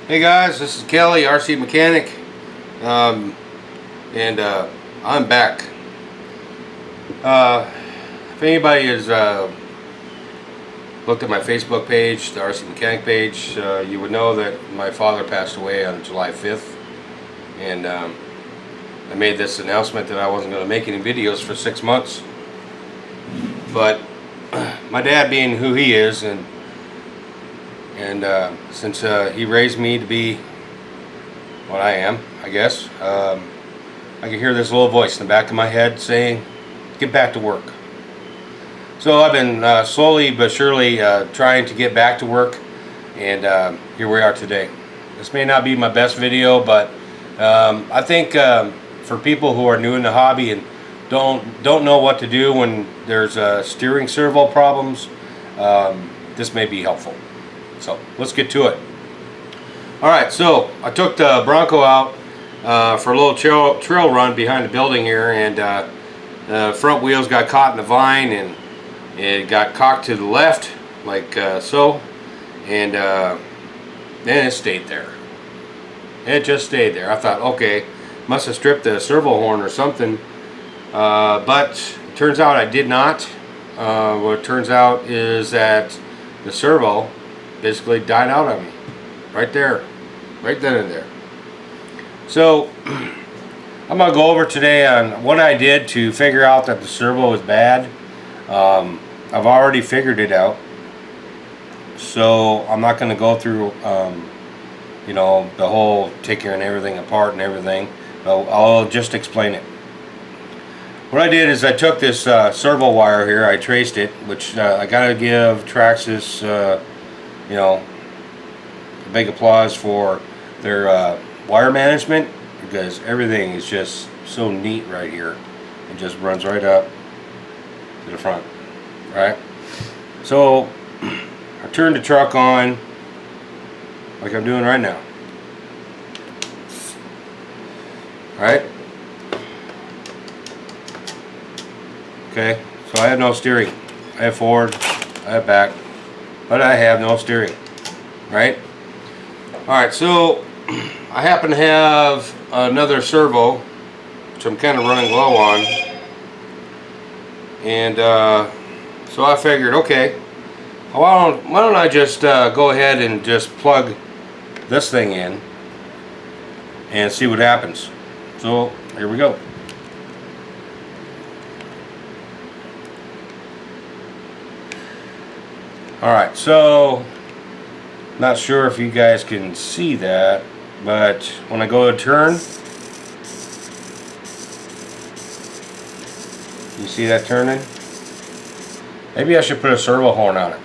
Hey guys, this is Kelly, RC Mechanic, and I'm back. If anybody has looked at my Facebook page, the RC Mechanic page, you would know that my father passed away on July 5th, and I made this announcement that I wasn't going to make any videos for 6 months. But my dad, being who he is, and since he raised me to be what I am, I guess, I can hear this little voice in the back of my head saying, get back to work. So I've been slowly but surely trying to get back to work, and here we are today. This may not be my best video, but I think for people who are new in the hobby and don't know what to do when there's steering servo problems, this may be helpful. So let's get to it. Alright, so I took the Bronco out for a little trail run behind the building here, and the front wheels got caught in the vine, and it got cocked to the left like so, and then it stayed there. It just stayed there. I thought, okay, must have stripped the servo horn or something, but it turns out I did not. What it turns out is that the servo basically died out on me right there, right then and there. So I'm gonna go over today on what I did to figure out that the servo was bad. I've already figured it out, so I'm not going to go through you know, the whole taking everything apart and everything. I'll just explain it. What I did is I took this servo wire here, I traced it, which I gotta give Traxxas you know, a big applause for their wire management, because everything is just so neat right here. It just runs right up to the front, right? So I turned the truck on like I'm doing right now. Alright? Okay, so I have no steering. I have forward, I have back, but I have no steering, right? Alright, so I happen to have another servo, which I'm kind of running low on, and so I figured, okay, why don't I just go ahead and just plug this thing in and see what happens. So here we go. Alright, so not sure if you guys can see that, but when I go to turn, you see that turning? Maybe I should put a servo horn on it.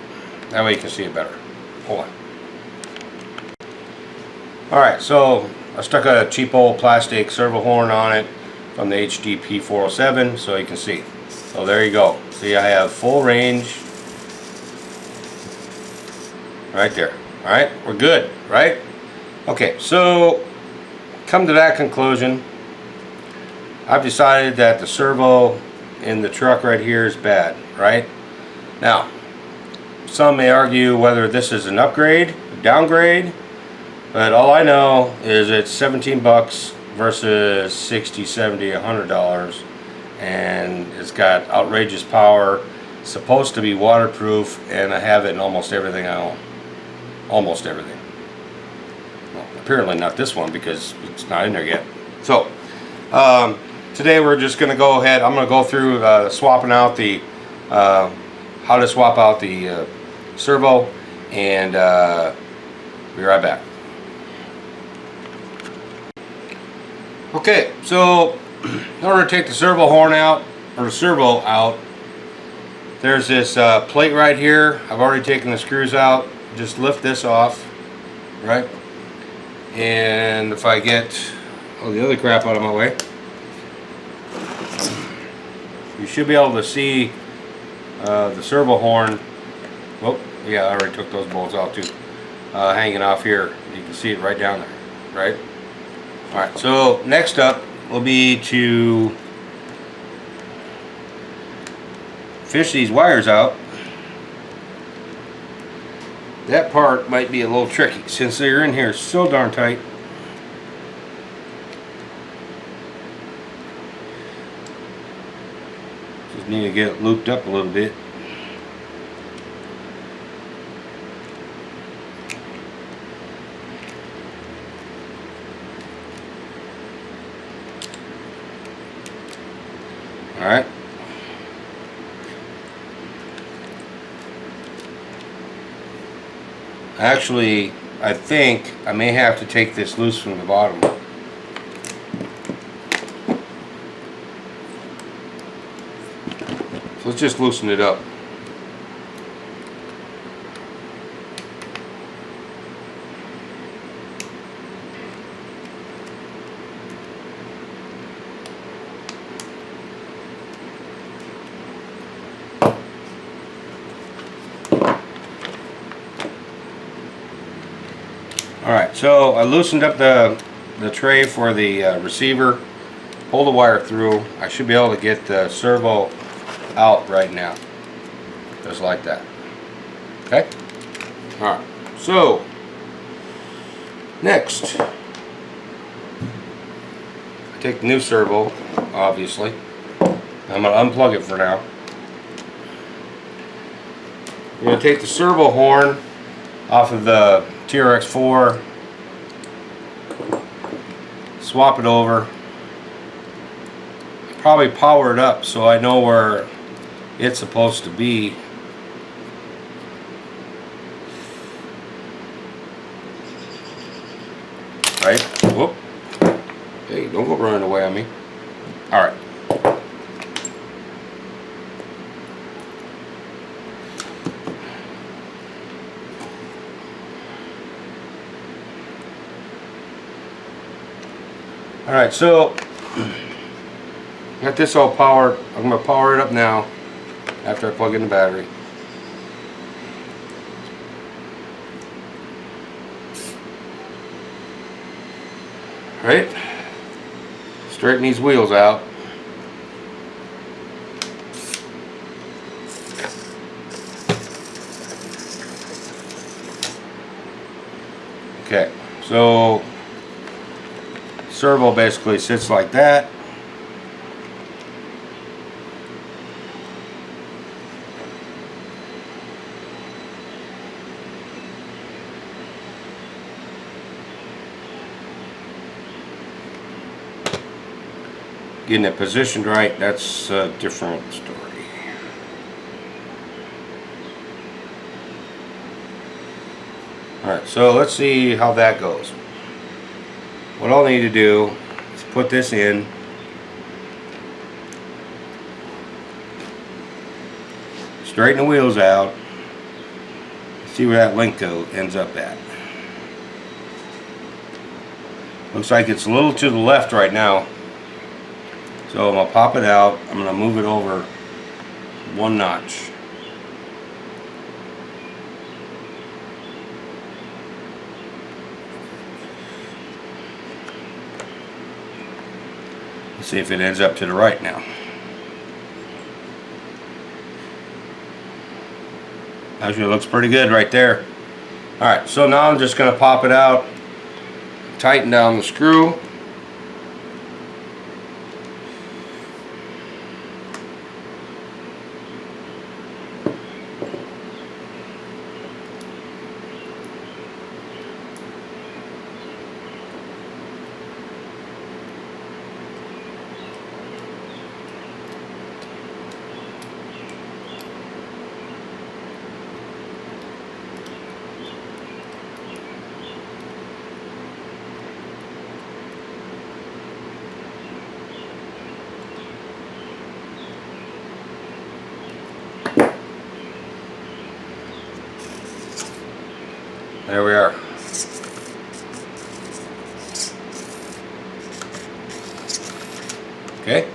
That way you can see it better. Hold on. Alright, so I stuck a cheap old plastic servo horn on it from the HDP 407 so you can see. So there you go. See, I have full range right there. Alright, we're good, right? Okay, so come to that conclusion. I've decided that the servo in the truck right here is bad, right? Now, some may argue whether this is an upgrade, a downgrade, but all I know is it's 17 bucks versus 60, 70, $100, and it's got outrageous power, it's supposed to be waterproof, and I have it in almost everything I own. Almost everything. Well, apparently not this one because it's not in there yet. So today we're just going to go ahead, I'm going to go through swapping out the how to swap out the servo, and be right back. Okay, so in order to take the servo horn out, or the servo out, there's this plate right here. I've already taken the screws out. Just lift this off, right? And if I get all the other crap out of my way, you should be able to see the servo horn. Oh, yeah, I already took those bolts out too. Hanging off here. You can see it right down there, right? Alright, so next up will be to fish these wires out that part might be a little tricky since they're in here so darn tight. Just need to get it looped up a little bit. Alright. Actually, I think I may have to take this loose from the bottom. So let's just loosen it up. Alright, so I loosened up the tray for the receiver, pulled the wire through. I should be able to get the servo out right now, just like that. Okay? Alright, so next, I take the new servo, obviously. I'm going to unplug it for now. I'm going to take the servo horn off of the TRX4, swap it over, probably power it up so I know where it's supposed to be. Right? Whoop. Hey, don't go running away on me. Alright. Alright, so got this all powered. I'm going to power it up now after I plug in the battery. Alright, straighten these wheels out. Okay, so servo basically sits like that. Getting it positioned right, that's a different story. Alright, so let's see how that goes. What I'll need to do is put this in, straighten the wheels out, see where that link ends up at. Looks like it's a little to the left right now, so I'm going to pop it out. I'm going to move it over one notch. See if it ends up to the right now. Actually, it looks pretty good right there. Alright, so now I'm just going to pop it out, tighten down the screw. There we are. Okay.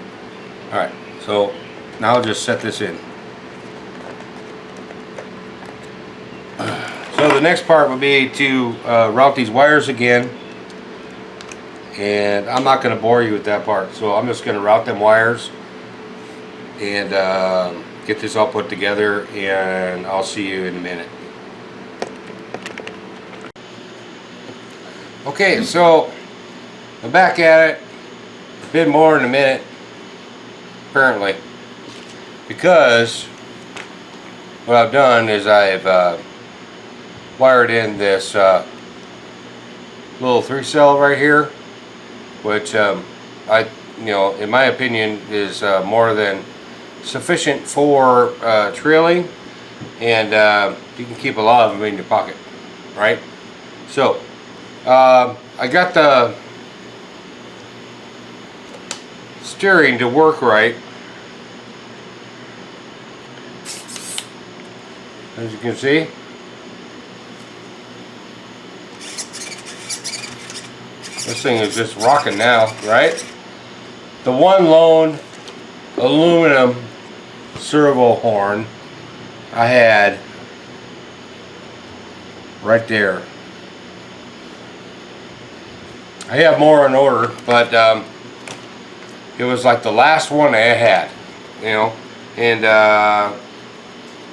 Alright, so now I'll just set this in. So the next part would be to route these wires again. And I'm not going to bore you with that part. So I'm just going to route them wires and get this all put together, and I'll see you in a minute. Okay, so I'm back at it. A bit more in a minute, apparently, because what I've done is I've wired in this little 3-cell right here, which in my opinion, is more than sufficient for trailing, and you can keep a lot of them in your pocket, right? So I got the steering to work right. As you can see, this thing is just rocking now, right? The one lone aluminum servo horn I had right there. I have more on order, but it was like the last one I had, and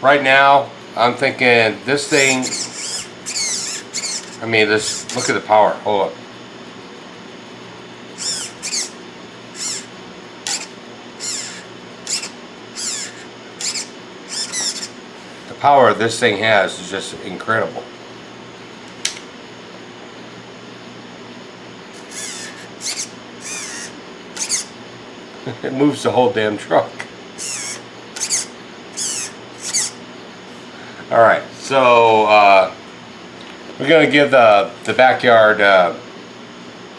right now I'm thinking this thing, look at the power, hold up. The power this thing has is just incredible. It moves the whole damn truck. Alright, so we're going to give the backyard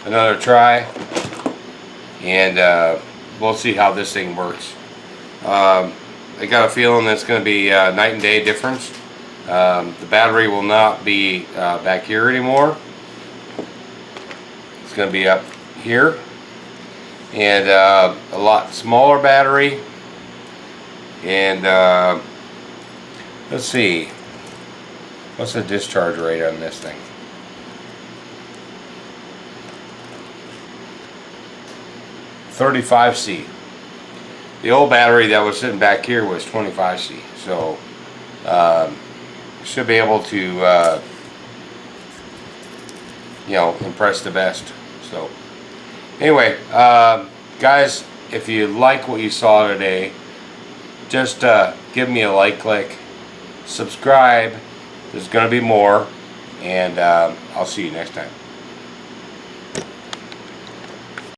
another try, and we'll see how this thing works. I got a feeling that's going to be night and day difference. The battery will not be back here anymore. It's going to be up here, and a lot smaller battery, and let's see, what's the discharge rate on this thing? $35C. The old battery that was sitting back here was 25C, so should be able to impress the best. So anyway, guys, if you like what you saw today, just give me a like click, subscribe. There's going to be more, and I'll see you next time.